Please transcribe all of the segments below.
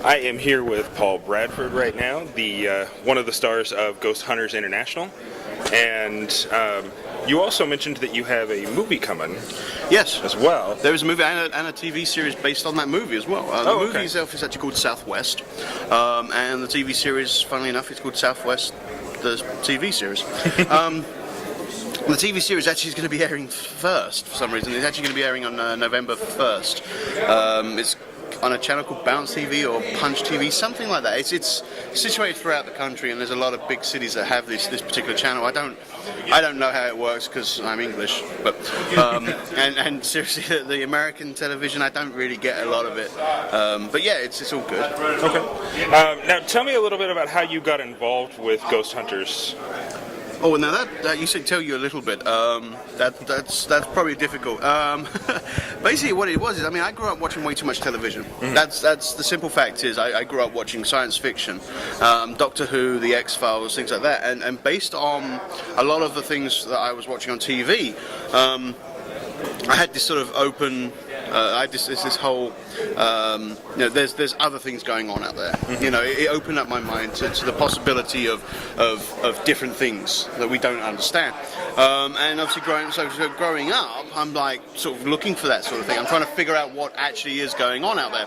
I am here with Paul Bradford right now, the one of the stars of Ghost Hunters International, and you also mentioned that you have a movie coming. Yes, as well. There is a movie and a TV series based on that movie as well. The movie itself is actually called Southwest, and the TV series, funnily enough, it's called Southwest, the TV series. The TV series actually is going to be airing first for some reason. It's actually going to be airing on November 1st. It's on a channel called Bounce TV or Punch TV, something like that. It's situated throughout the country, and there's a lot of big cities that have this particular channel. I don't know how it works because I'm English, but and seriously, the American television, I don't really get a lot of it. But yeah, it's all good. Okay. Now tell me a little bit about how you got involved with Ghost Hunters. Oh, now that you should tell you a little bit. That's probably difficult. Basically, what it was is, I mean, I grew up watching way too much television. Mm-hmm. That's the simple fact is, I grew up watching science fiction, Doctor Who, The X-Files, things like that, and based on a lot of the things that I was watching on TV, I had this sort of open. This whole, there's other things going on out there. Mm-hmm. You know, it opened up my mind to the possibility of different things that we don't understand. And obviously, growing up, I'm like sort of looking for that sort of thing. I'm trying to figure out what actually is going on out there.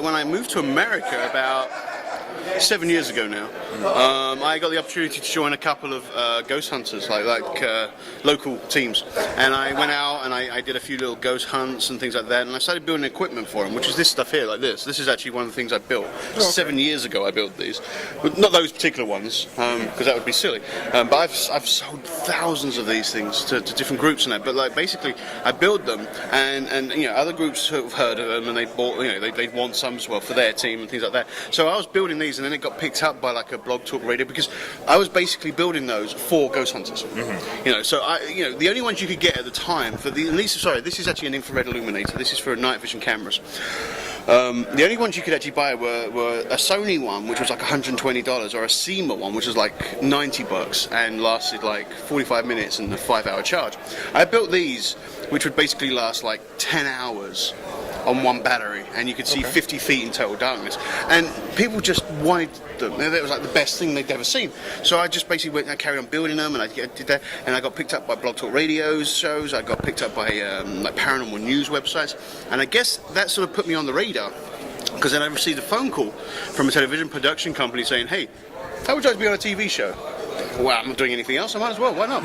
When I moved to America about 7 years ago now, I got the opportunity to join a couple of ghost hunters, like local teams, and I went out and I did a few little ghost hunts and things like that, and I started building equipment for them, which is this stuff here, like this. This is actually one of the things I built. 7 years ago I built these, but not those particular ones, because that would be silly. But I've sold thousands of these things to different groups and that. But like basically, I build them, and you know, other groups have heard of them, and they bought, you know, they want some as well for their team and things like that. So I was building these, and then it got picked up by like a blog talk radio, because I was basically building those for ghost hunters. Mm-hmm. You know, so the only ones you could get at the time for this is actually an infrared illuminator. This is for night vision cameras. The only ones you could actually buy were a Sony one, which was like $120, or a SEMA one, which was like $90 and lasted like 45 minutes and a 5-hour charge. I built these, which would basically last like 10 hours on one battery, and you could see 50 feet in total darkness, and people just wanted them. It was like the best thing they'd ever seen. So I just basically I carried on building them, and I did that, and I got picked up by Blog Talk Radio shows. I got picked up by like paranormal news websites, and I guess that sort of put me on the radar, because then I received a phone call from a television production company saying, "Hey, how would you like to be on a TV show?" Well, I'm not doing anything else, I might as well, why not?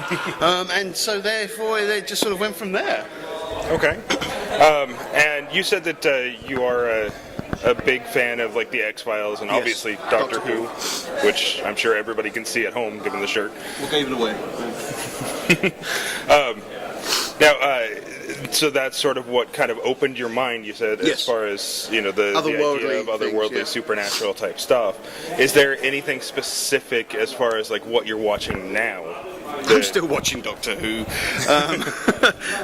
And so therefore they just sort of went from there. Okay. And you said that you are a big fan of like the X-Files and obviously Doctor Who, which I'm sure everybody can see at home given the shirt. We'll give it away. So that's sort of what kind of opened your mind, you said, as far as, you know, the idea of otherworldly, supernatural type stuff. Is there anything specific as far as like what you're watching now? I'm still watching Doctor Who.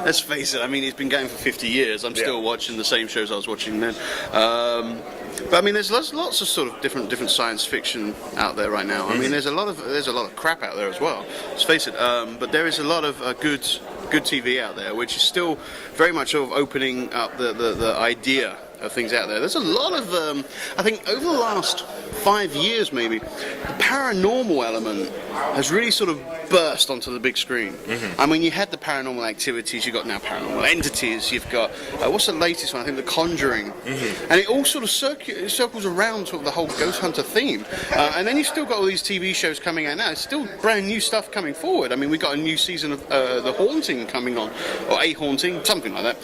Let's face it, I mean, it's been going for 50 years. I'm still watching the same shows I was watching then. But I mean, there's lots of sort of different science fiction out there right now. I mean, there's a lot of crap out there as well. Let's face it. But there is a lot of good TV out there, which is still very much sort of opening up the idea of things out there. There's a lot of, I think, over the last 5 years maybe, the paranormal element has really sort of burst onto the big screen. Mm-hmm. I mean, you had the Paranormal Activities, you've got now Paranormal Entities, you've got, what's the latest one? I think The Conjuring. Mm-hmm. And it all sort of circles around sort of the whole Ghost Hunter theme. And then you've still got all these TV shows coming out now. It's still brand new stuff coming forward. I mean, we've got a new season of The Haunting coming on, or A Haunting, something like that.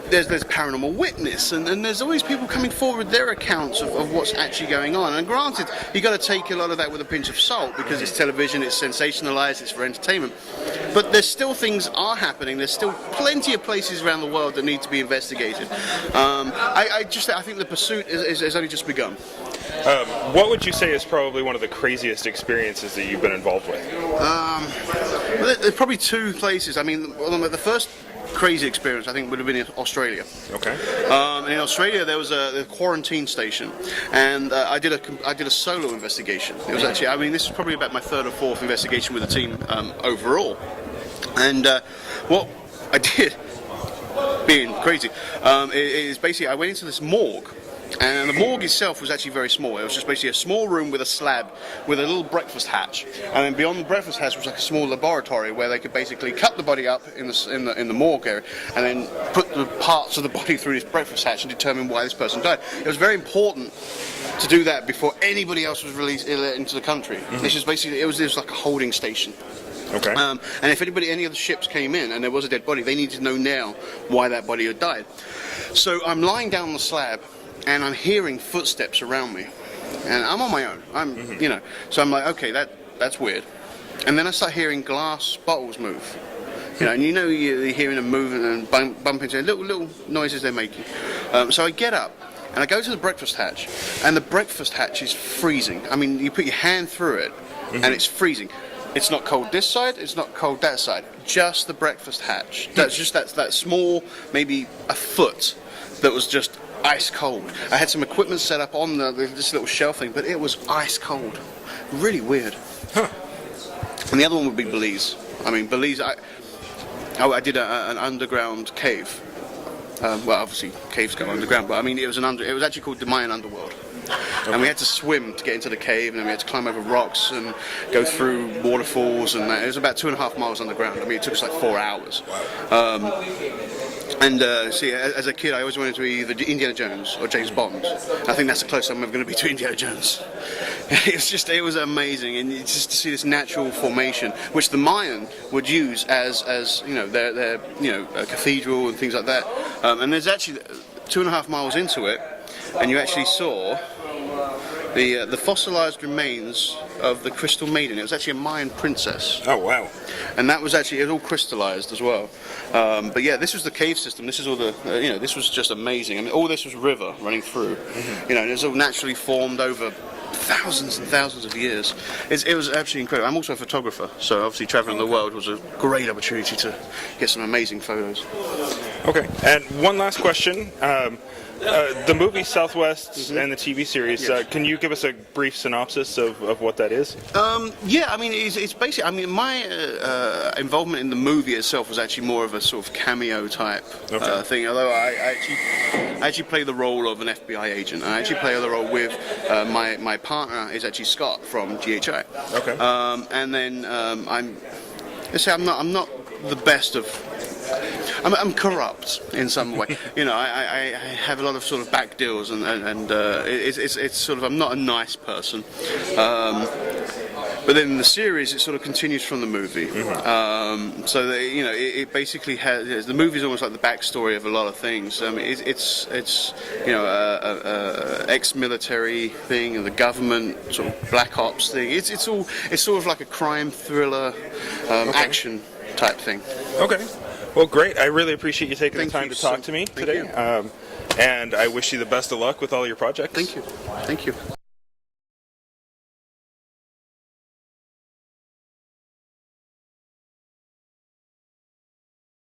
There's Paranormal Witness, and there's always people coming forward with their accounts of what's actually going on. And granted, you got to take a lot of that with a pinch of salt, because it's television, it's sensationalized, it's for entertainment. But there's still things are happening. There's still plenty of places around the world that need to be investigated. I think the pursuit has only just begun. What would you say is probably one of the craziest experiences that you've been involved with? There's probably two places. I mean, the first crazy experience I think would have been in Australia. Okay. In Australia there was a quarantine station, and I did a solo investigation. It was actually, I mean, this is probably about my third or fourth investigation with the team overall. And what I did being crazy. It is basically, I went into this morgue. And the morgue itself was actually very small. It was just basically a small room with a slab with a little breakfast hatch. And then beyond the breakfast hatch was like a small laboratory where they could basically cut the body up in the morgue area and then put the parts of the body through this breakfast hatch and determine why this person died. It was very important to do that before anybody else was released into the country. This is basically, it was like a holding station. Okay. And if any of the ships came in and there was a dead body, they needed to know now why that body had died. So I'm lying down on the slab, and I'm hearing footsteps around me, and I'm on my own. You know, so I'm like, okay, that's weird. And then I start hearing glass bottles move. You know, and you're hearing them moving and bump into little noises they're making. So I get up and I go to the breakfast hatch, and the breakfast hatch is freezing. I mean, you put your hand through it, and it's freezing. It's not cold this side, it's not cold that side. Just the breakfast hatch. That's just that small, maybe a foot, that was just ice cold. I had some equipment set up on this little shelf thing, but it was ice cold. Really weird. Huh. And the other one would be Belize. I mean, Belize, I did an underground cave. Well, obviously caves go underground, but I mean it was actually called the Mayan underworld. Okay. And we had to swim to get into the cave, and then we had to climb over rocks and go through waterfalls, and it was about 2.5 miles underground. I mean, it took us like 4 hours. Wow. See, as a kid, I always wanted to be either Indiana Jones or James Bond. I think that's the closest I'm ever going to be to Indiana Jones. It was amazing, and just to see this natural formation, which the Mayan would use as you know, their a cathedral and things like that. And there's actually 2.5 miles into it, and you actually saw the fossilized remains of the Crystal Maiden. It was actually a Mayan princess. Oh wow! And that was actually, it all crystallized as well. But yeah, this was the cave system. This is all the this was just amazing. I mean, all this was river running through. You know, and it was all naturally formed over thousands and thousands of years. It was absolutely incredible. I'm also a photographer, so obviously traveling the world was a great opportunity to get some amazing photos. Okay, and one last question. The movie Southwest and the TV series, yes. Can you give us a brief synopsis of what that is? Yeah, I mean, it's basically, I mean, my involvement in the movie itself was actually more of a sort of cameo type thing, although I actually play the role of an FBI agent. I actually play the role with my partner is actually Scott from GHI. Okay. And then I'm not the best of. I'm corrupt in some way. You know, I have a lot of sort of back deals, and it's sort of, I'm not a nice person. But then in the series, it sort of continues from the movie. So it basically has, the movie is almost like the backstory of a lot of things. It's ex-military thing, and the government sort of black ops thing. It's sort of like a crime thriller action type thing. Okay. Well, great. I really appreciate you taking the time to talk to me today. And I wish you the best of luck with all your projects. Thank you. Thank you.